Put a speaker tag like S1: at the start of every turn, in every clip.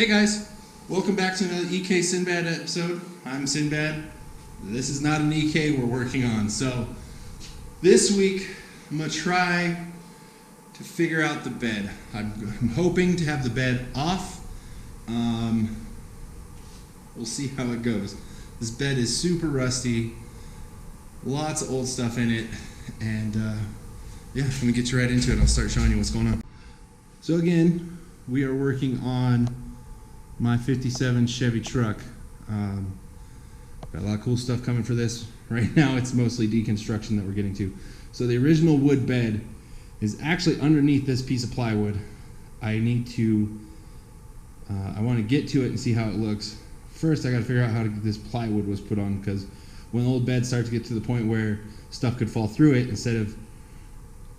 S1: Hey guys, welcome back to another EK Sinbad episode. I'm Sinbad. This is not an EK we're working on. So this week I'm going to try to figure out the bed. I'm hoping to have the bed off. We'll see how it goes. This bed is super rusty, lots of old stuff in it, and yeah, let me get you right into it. I'll start showing you what's going on. So again, we are working on my 57 Chevy truck. Got a lot of cool stuff coming for this. Right now it's mostly deconstruction that we're getting to. So the original wood bed is actually underneath this piece of plywood. I need to, I want to get to it and see how it looks. First I got to figure out how this plywood was put on, because when old beds start to get to the point where stuff could fall through it, instead of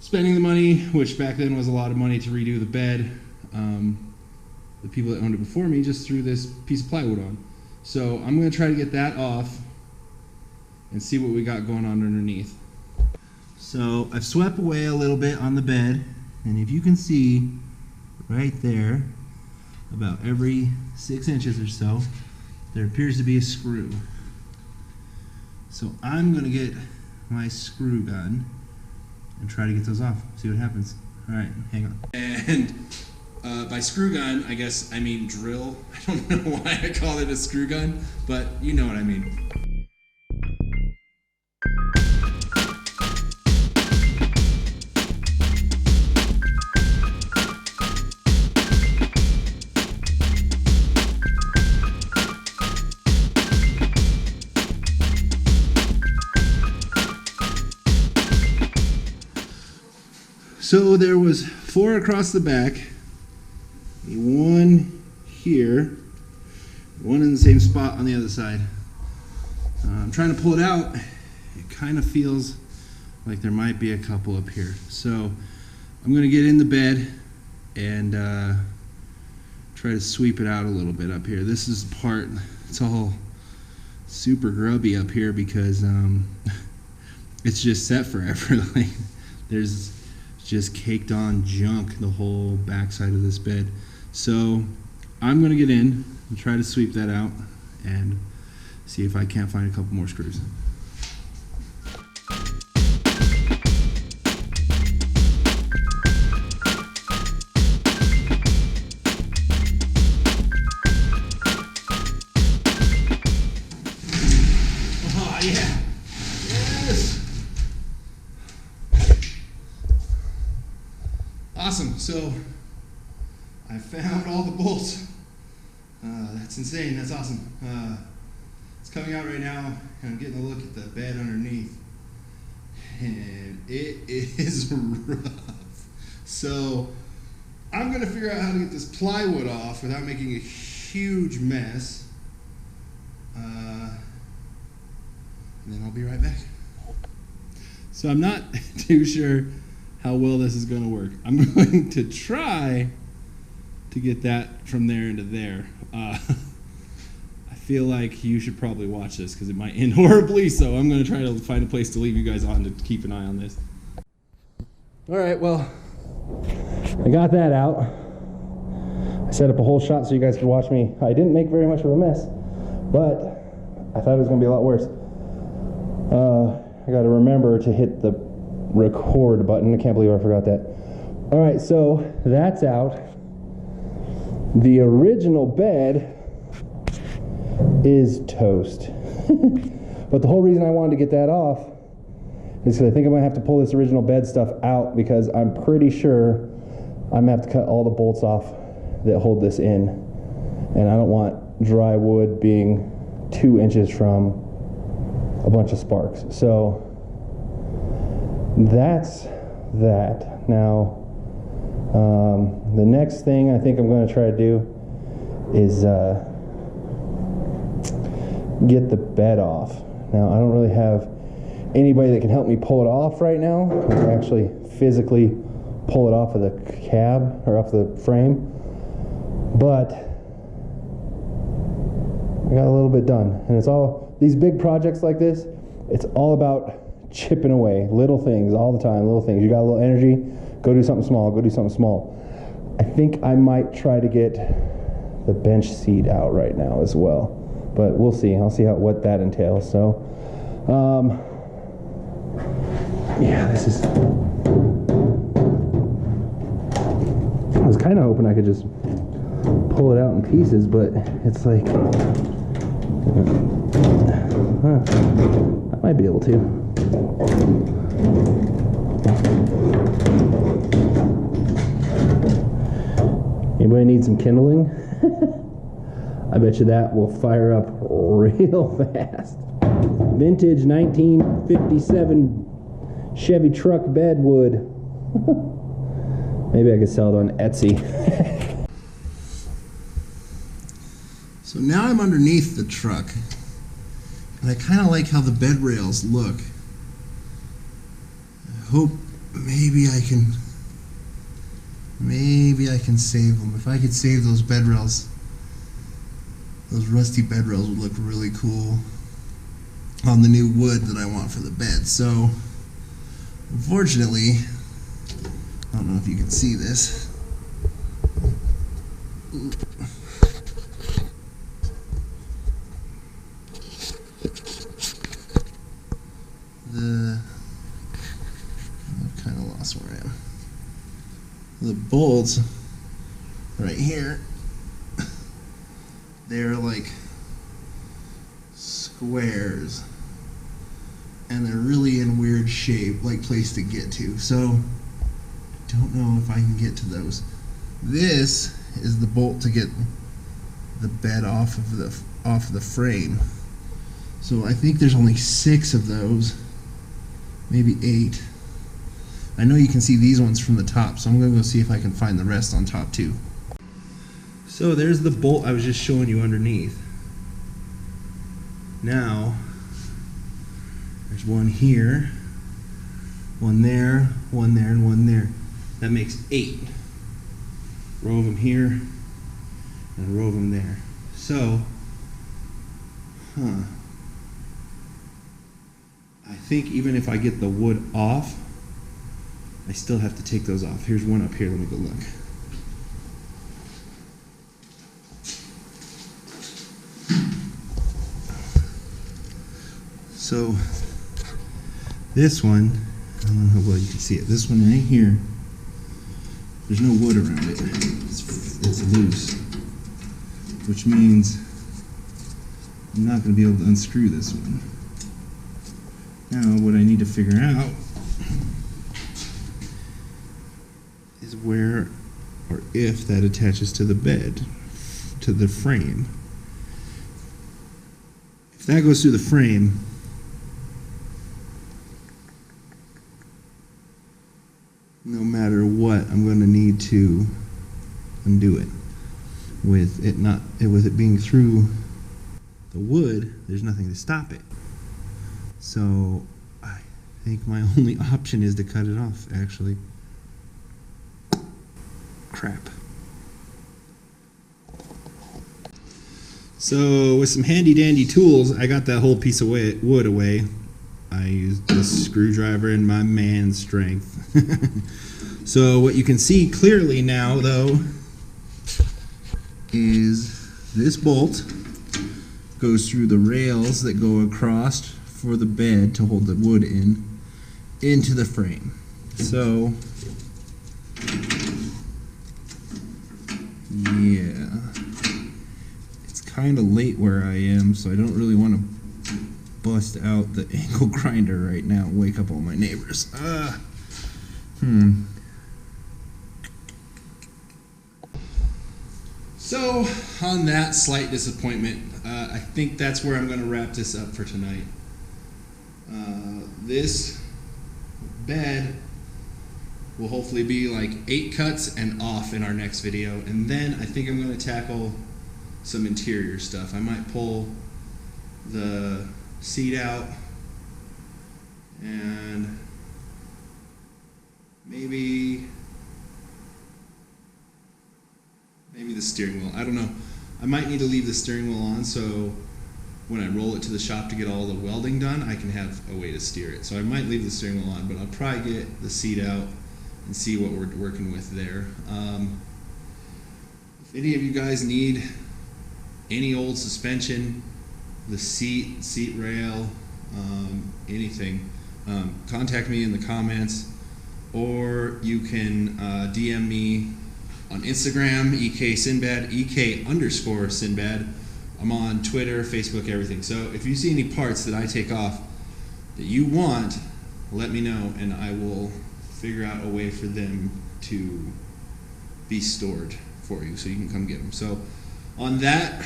S1: spending the money, which back then was a lot of money to redo the bed, the people that owned it before me just threw this piece of plywood on. So I'm going to try to get that off and see what we got going on underneath. So I've swept away a little bit on the bed, and if you can see right there, about every 6 inches or so, there appears to be a screw. So I'm going to get my screw gun and try to get those off, see what happens. All right, hang on. And by screw gun, I guess I mean drill. I don't know why I call it a screw gun, but you know what I mean. So there was 4 across the back, one here, one in the same spot on the other side. I'm trying to pull it out. It kind of feels like there might be a couple up here. So I'm going to get in the bed and try to sweep it out a little bit up here. This is the part, it's all super grubby up here because it's just set forever. Like, there's just caked on junk the whole backside of this bed. So I'm going to get in and try to sweep that out and see if I can't find a couple more screws. Oh yeah, yes. Awesome, so I found all the bolts. That's insane, that's awesome. It's coming out right now, and I'm getting a look at the bed underneath, and it is rough. So I'm gonna figure out how to get this plywood off without making a huge mess, and then I'll be right back. So I'm not too sure how well this is going to work. I'm going to try to get that from there into there. I feel like you should probably watch this because it might end horribly, so I'm going to try to find a place to leave you guys on to keep an eye on this. All right, well, I got that out. I set up a whole shot so you guys could watch me. I didn't make very much of a mess, but I thought it was going to be a lot worse. I got to remember to hit the record button. I can't believe I forgot that. All right, so that's out. The original bed is toast. But the whole reason I wanted to get that off is because I think I'm gonna have to pull this original bed stuff out, because I'm pretty sure I'm gonna have to cut all the bolts off that hold this in, and I don't want dry wood being 2 inches from a bunch of sparks. So that's that. Now, the next thing I think I'm going to try to do is get the bed off. Now, I don't really have anybody that can help me pull it off right now. I can actually physically pull it off of the cab or off the frame, but I got a little bit done. And it's all, these big projects like this, it's all about chipping away, little things all the time, little things. You got a little energy, go do something small, go do something small. I think I might try to get
S2: the bench seat out right now as well. But we'll see. I'll see what that entails. So, yeah, this is... I was kind of hoping I could just pull it out in pieces, but it's like... I might be able to. Anybody need some kindling? I bet you that will fire up real fast. Vintage 1957 Chevy truck bed wood. Maybe I could sell it on Etsy.
S1: So now I'm underneath the truck, and I kind of like how the bed rails look. I hope maybe I can save them. If I could save those bed rails, those rusty bed rails would look really cool on the new wood that I want for the bed. So, unfortunately, I don't know if you can see this. I've kind of lost where I am. The bolts right here, they're like squares, and they're really in weird shape, like place to get to. So don't know if I can get to those. This is the bolt to get the bed off of the frame. So I think there's only 6 of those, maybe 8. I know you can see these ones from the top, so I'm going to go see if I can find the rest on top too. So there's the bolt I was just showing you underneath. Now, there's one here, one there, and one there. That makes 8. Row of them here, and a row of them there. So, I think even if I get the wood off, I still have to take those off. Here's one up here, let me go look. So, this one, I don't know how well you can see it, this one right here, there's no wood around it. It's loose, which means I'm not going to be able to unscrew this one. Now, what I need to figure out is where or if that attaches to the bed, to the frame. If that goes through the frame, no matter what, I'm going to need to undo it. With it being through the wood, there's nothing to stop it. So I think my only option is to cut it off, actually. Crap. So with some handy dandy tools, I got that whole piece of wood away. I used a screwdriver and my man strength. So what you can see clearly now, though, is this bolt goes through the rails that go across for the bed to hold the wood into the frame. So yeah, it's kind of late where I am, so I don't really want to bust out the angle grinder right now and wake up all my neighbors. So, on that slight disappointment, I think that's where I'm going to wrap this up for tonight. This bed will hopefully be like 8 cuts and off in our next video, and then I think I'm going to tackle some interior stuff. I might pull the seat out and maybe the steering wheel. I don't know. I might need to leave the steering wheel on so when I roll it to the shop to get all the welding done, I can have a way to steer it. So I might leave the steering wheel on, but I'll probably get the seat out and see what we're working with there. if any of you guys need any old suspension, the seat rail, anything, contact me in the comments, or you can DM me on Instagram, EK_Sinbad, EK_Sinbad. I'm on Twitter, Facebook, everything. So if you see any parts that I take off that you want, let me know, and I will figure out a way for them to be stored for you so you can come get them. So on that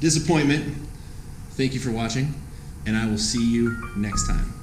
S1: disappointment, thank you for watching, and I will see you next time.